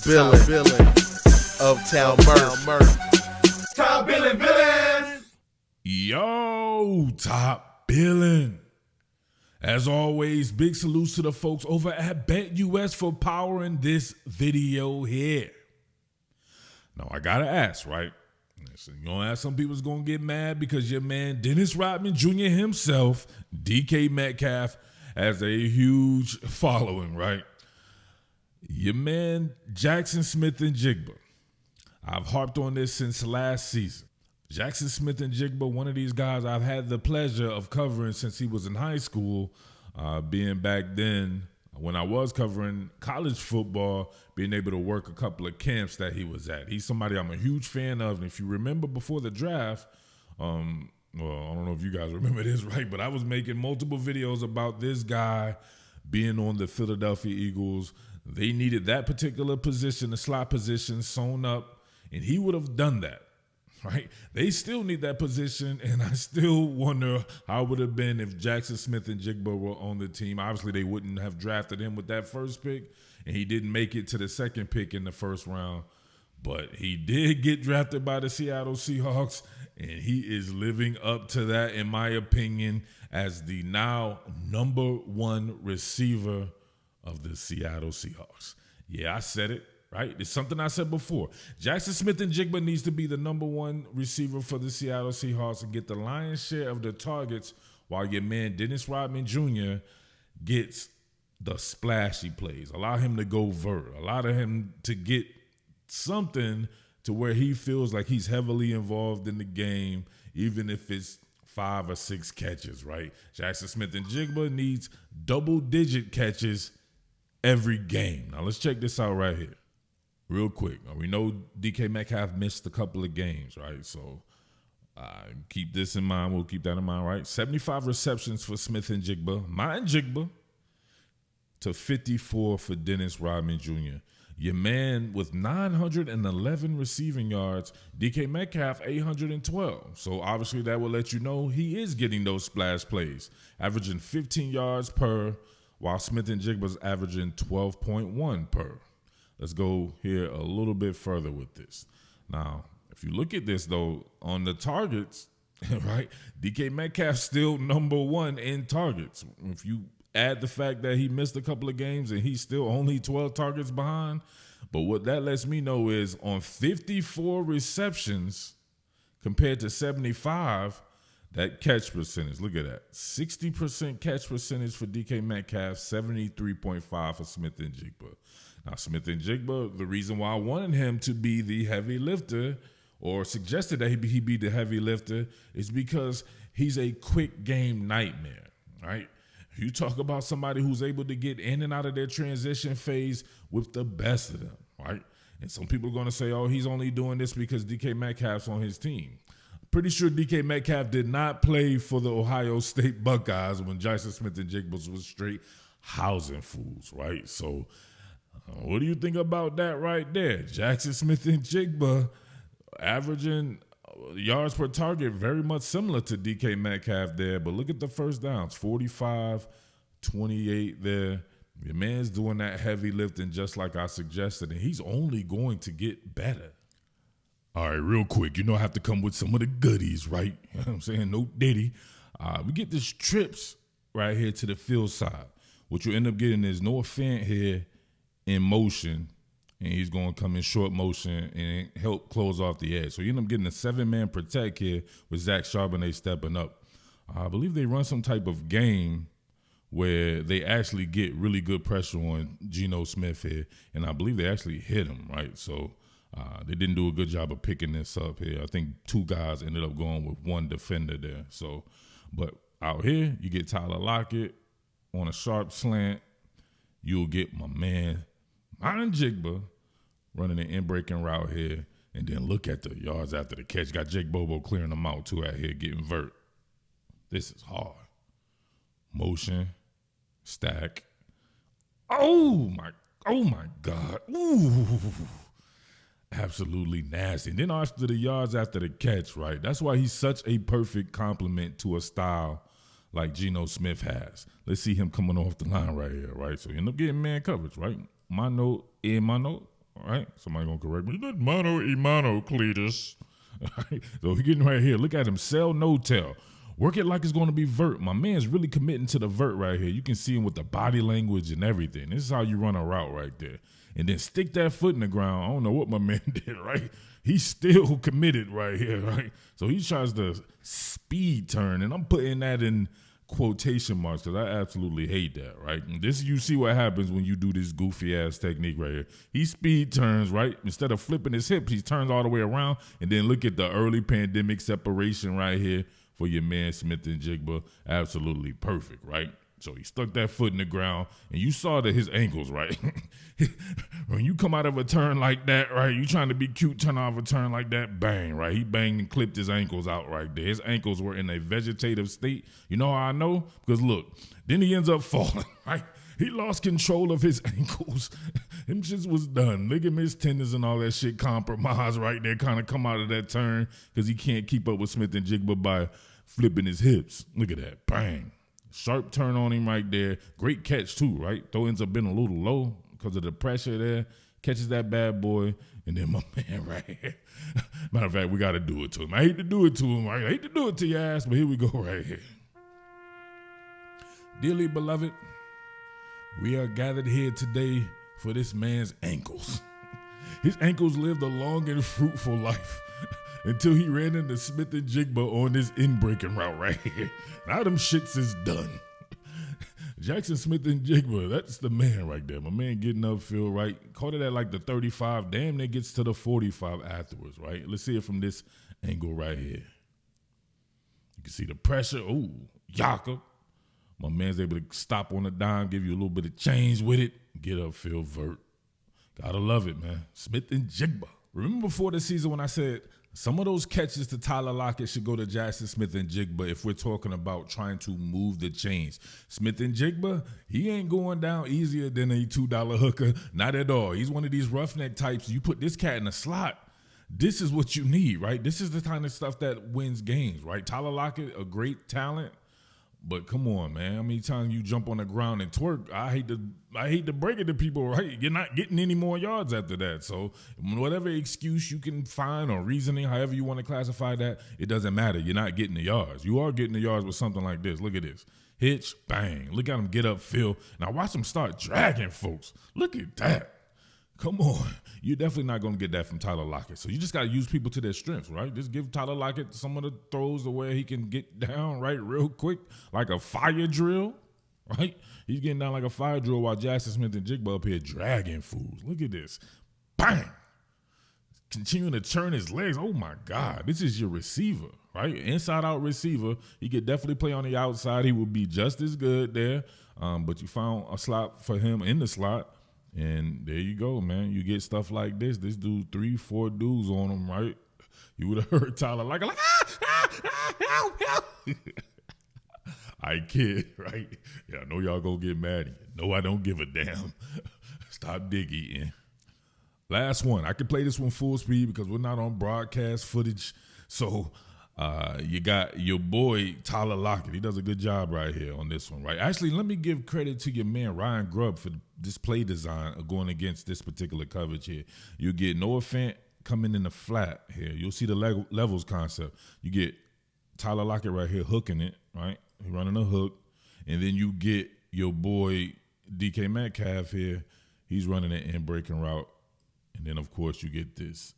Billin of Town Murph. Top Billin villains. Yo, Top Billin. As always, big salutes to the folks over at BetUS for powering this video here. Now, I gotta ask, right? So you gonna ask, some people's gonna get mad because your man Dennis Rodman Jr. himself, DK Metcalf, has a huge following, right? Your man Jaxon Smith-Njigba. I've harped on this since last season. Jaxon Smith-Njigba, one of these guys I've had the pleasure of covering since he was in high school, being back then when I was covering college football, being able to work a couple of camps that he was at. He's somebody I'm a huge fan of. And if you remember before the draft, well, I don't know if you guys remember this, right? But I was making multiple videos about this guy being on the Philadelphia Eagles. They needed that particular position, the slot position, sewn up, and he would have done that. Right? They still need that position, and I still wonder how it would have been if Jaxon Smith-Njigba were on the team. Obviously, they wouldn't have drafted him with that first pick, and he didn't make it to the second pick in the first round. But he did get drafted by the Seattle Seahawks, and he is living up to that, in my opinion, as the now #1 receiver of the Seattle Seahawks. Yeah, I said it. Right? It's something I said before. Jaxon Smith-Njigba needs to be the #1 receiver for the Seattle Seahawks and get the lion's share of the targets, while your man Dennis Rodman Jr. gets the splashy plays. Allow him to go vert. Allow him to get something to where he feels like he's heavily involved in the game, even if it's 5 or 6 catches, right? Jaxon Smith-Njigba needs double-digit catches every game. Now, let's check this out right here. Real quick, we know DK Metcalf missed a couple of games, right? So keep this in mind. We'll keep that in mind, right? 75 receptions for Smith-Njigba, Njigba, to 54 for Dennis Rodman Jr. Your man with 911 receiving yards, DK Metcalf 812. So obviously that will let you know he is getting those splash plays, averaging 15 yards per, while Smith-Njigba's averaging 12.1 per. Let's go here a little bit further with this. Now, if you look at this, though, on the targets, right, DK Metcalf still #1 in targets. If you add the fact that he missed a couple of games and he's still only 12 targets behind, but what that lets me know is on 54 receptions compared to 75, that catch percentage, look at that. 60% catch percentage for DK Metcalf, 73.5 for Smith-Njigba. Now, Smith-Njigba, the reason why I wanted him to be the heavy lifter, or suggested that he be the heavy lifter, is because he's a quick game nightmare, right? You talk about somebody who's able to get in and out of their transition phase with the best of them, right? And some people are going to say, oh, he's only doing this because DK Metcalf's on his team. Pretty sure DK Metcalf did not play for the Ohio State Buckeyes when Jaxon Smith-Njigba was straight housing fools, right? So what do you think about that right there? Jaxon Smith-Njigba averaging yards per target very much similar to DK Metcalf there, but look at the first downs, 45, 28 there. Your man's doing that heavy lifting just like I suggested, and he's only going to get better. All right, real quick, I have to come with some of the goodies, right? You know what I'm saying? No diddy. We get this trips right here to the field side. What you end up getting is Noah Fant here in motion, and he's going to come in short motion and help close off the edge. So you end up getting a 7-man protect here with Zach Charbonnet stepping up. I believe they run some type of game where they actually get really good pressure on Geno Smith here, and I believe they actually hit him, right? So they didn't do a good job of picking this up here. I think 2 guys ended up going with 1 defender there. So, but out here, you get Tyler Lockett on a sharp slant. You'll get my man Njigba running an in-breaking route here, and then look at the yards after the catch. Got Jake Bobo clearing them out too out here, getting vert. This is hard. Motion, stack. Oh my God. Ooh. Absolutely nasty. And then after the yards after the catch, right? That's why he's such a perfect complement to a style like Geno Smith has. Let's see him coming off the line right here, right? So you end up getting man coverage, right? Mano, All right, somebody gonna correct me. Not mono e mono, Cletus. All right, so he getting right here. Look at him, sell, no tell. Work it like it's gonna be vert. My man's really committing to the vert right here. You can see him with the body language and everything. This is how you run a route right there. And then stick that foot in the ground. I don't know what my man did, right? He's still committed right here, right? So he tries to speed turn, and I'm putting that in quotation marks because I absolutely hate that, right? And this, you see what happens when you do this goofy ass technique right here. He speed turns, right? Instead of flipping his hips, he turns all the way around, and then look at the early pandemic separation right here for your man Smith-Njigba. Absolutely perfect, right? So he stuck that foot in the ground, and you saw that his ankles, right? When you come out of a turn like that, right, you trying to be cute, turn off a turn like that, bang, right? He banged and clipped his ankles out right there. His ankles were in a vegetative state. You know how I know? Because look, then he ends up falling, right? He lost control of his ankles. Him just was done. Ligaments, tendons, and all that shit compromised right there, kind of come out of that turn because he can't keep up with Smith-Njigba by flipping his hips. Look at that, bang. Sharp turn on him right there. Great catch too, right? Throw ends up being a little low because of the pressure there. Catches that bad boy, and then my man right here. Matter of fact, we got to do it to him. I hate to do it to him. I hate to do it to your ass, but here we go right here. Dearly beloved, we are gathered here today for this man's ankles. His ankles lived a long and fruitful life until he ran into Smith-Njigba on this in-breaking route right here. Now them shits is done. Jaxon Smith-Njigba, that's the man right there. My man getting upfield, right? Caught it at like the 35, damn near gets to the 45 afterwards, right? Let's see it from this angle right here. You can see the pressure. Ooh, Yaka. My man's able to stop on a dime, give you a little bit of change with it, get upfield vert. Gotta love it, man. Smith-Njigba. Remember before the season when I said some of those catches to Tyler Lockett should go to Jaxon Smith-Njigba if we're talking about trying to move the chains. Smith-Njigba, he ain't going down easier than a $2 hooker. Not at all. He's one of these roughneck types. You put this cat in a slot, this is what you need, right? This is the kind of stuff that wins games, right? Tyler Lockett, a great talent. But come on, man. How many times you jump on the ground and twerk? I hate to break it to people, right? You're not getting any more yards after that. So whatever excuse you can find or reasoning, however you want to classify that, it doesn't matter. You're not getting the yards. You are getting the yards with something like this. Look at this. Hitch, bang. Look at him get upfield. Now watch him start dragging folks. Look at that. Come on. You're definitely not going to get that from Tyler Lockett. So you just got to use people to their strengths, right? Just give Tyler Lockett some of the throws to where he can get down, right, real quick, like a fire drill, right? He's getting down like a fire drill while Jaxon Smith-Njigba up here dragging fools. Look at this. Bang! Continuing to turn his legs. Oh, my God. This is your receiver, right? Inside-out receiver. He could definitely play on the outside. He would be just as good there. But you found a slot for him in the slot. And there you go, man. You get stuff like this. This dude, 3-4 dudes on him, right? You would have heard Tyler like help. I kid, right? Yeah, I know y'all gonna get mad at you. No, I don't give a damn. Stop dig eating. Last one. I can play this one full speed because we're not on broadcast footage. So you got your boy Tyler Lockett. He does a good job right here on this one, right? Actually, let me give credit to your man Ryan Grubb for this play design of going against this particular coverage here. You get Noah Fant coming in the flat here. You'll see the levels concept. You get Tyler Lockett right here hooking it, right? He running a hook. And then you get your boy DK Metcalf here. He's running an in-breaking route. And then, of course, you get this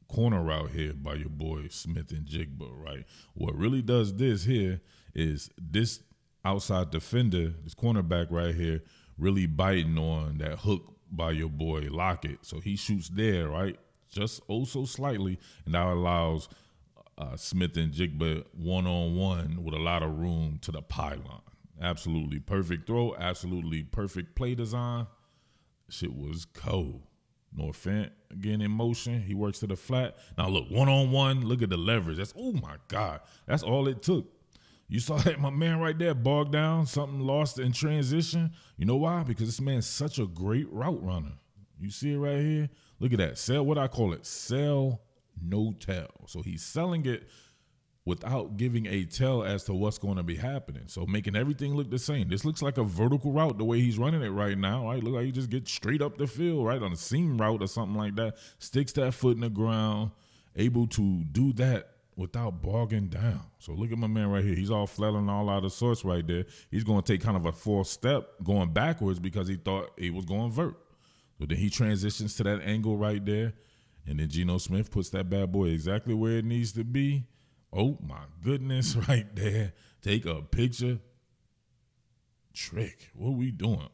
corner route here by your boy Smith-Njigba, right? What really does this here is this outside defender, this cornerback right here, really biting on that hook by your boy Lockett. So he shoots there, right? Just so slightly, and that allows Smith-Njigba one-on-one with a lot of room to the pylon. Absolutely perfect throw, absolutely perfect play design. Shit was cold. Noah Fant, again, in motion. He works to the flat. Now, look, one-on-one, look at the leverage. That's, oh, my God. That's all it took. You saw that, my man right there, bogged down, something lost in transition. You know why? Because this man's such a great route runner. You see it right here? Look at that. Sell, what I call it, sell, no tell. So he's selling it without giving a tell as to what's going to be happening. So making everything look the same. This looks like a vertical route the way he's running it right now. Right? Look like he just gets straight up the field, right? On a seam route or something like that. Sticks that foot in the ground, able to do that without bogging down. So look at my man right here. He's all flailing all out of sorts right there. He's going to take kind of a false step going backwards because he thought he was going vert. So then he transitions to that angle right there. And then Geno Smith puts that bad boy exactly where it needs to be. Oh, my goodness, right there. Take a picture. Trick. What are we doing?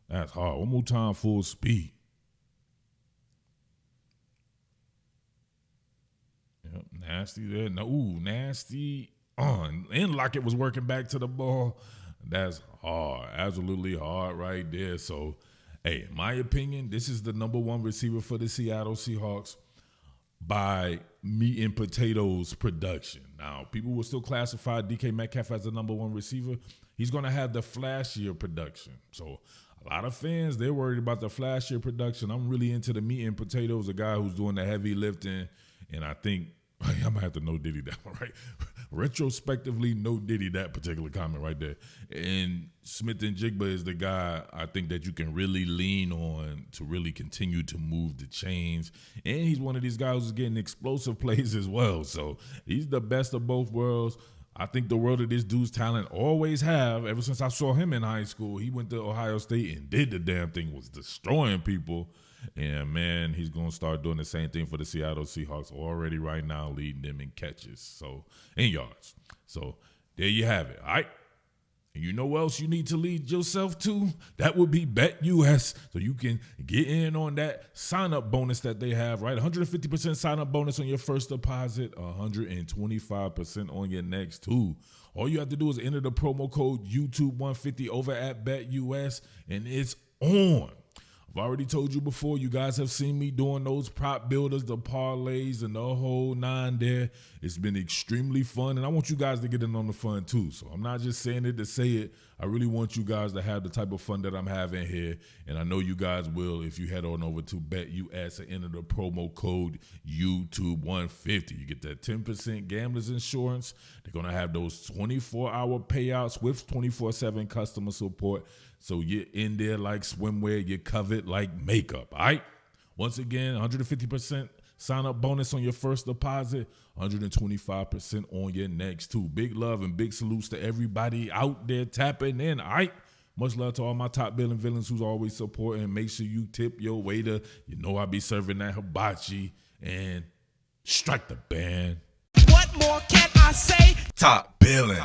That's hard. One more time, full speed. Yep, nasty there. No, ooh, nasty. And Lockett was working back to the ball. That's hard. Absolutely hard right there. So, hey, in my opinion, this is the number one receiver for the Seattle Seahawks by meat and potatoes production. Now, people will still classify DK Metcalf as the number one receiver. He's going to have the flashier production. So a lot of fans, they're worried about the flashier production. I'm really into the meat and potatoes, a guy who's doing the heavy lifting. And I think I'm going to have to no Diddy that one, right? Retrospectively, no Diddy that particular comment right there. And Smith-Njigba is the guy I think that you can really lean on to really continue to move the chains. And he's one of these guys who's getting explosive plays as well. So he's the best of both worlds. I think the world of this dude's talent always have. Ever since I saw him in high school, he went to Ohio State and did the damn thing, was destroying people. And, man, he's going to start doing the same thing for the Seattle Seahawks already right now, leading them in catches, so in yards. So there you have it, all right? And you know what else you need to lead yourself to? That would be BetUS, so you can get in on that sign-up bonus that they have, right? 150% sign-up bonus on your first deposit, 125% on your next two. All you have to do is enter the promo code YouTube150 over at BetUS, and it's on. I've already told you before, you guys have seen me doing those prop builders, the parlays, and the whole nine there. It's been extremely fun, and I want you guys to get in on the fun too. So I'm not just saying it to say it. I really want you guys to have the type of fun that I'm having here, and I know you guys will if you head on over to BetUS and enter the promo code YouTube150. You get that 10% gambler's insurance. They're going to have those 24-hour payouts with 24/7 customer support. So you're in there like swimwear, you're covered like makeup, all right? Once again, 150% sign-up bonus on your first deposit, 125% on your next two. Big love and big salutes to everybody out there tapping in, all right? Much love to all my top billing villains who's always supporting. Make sure you tip your waiter. You know I be serving that hibachi. And strike the band. What more can I say? Top billing.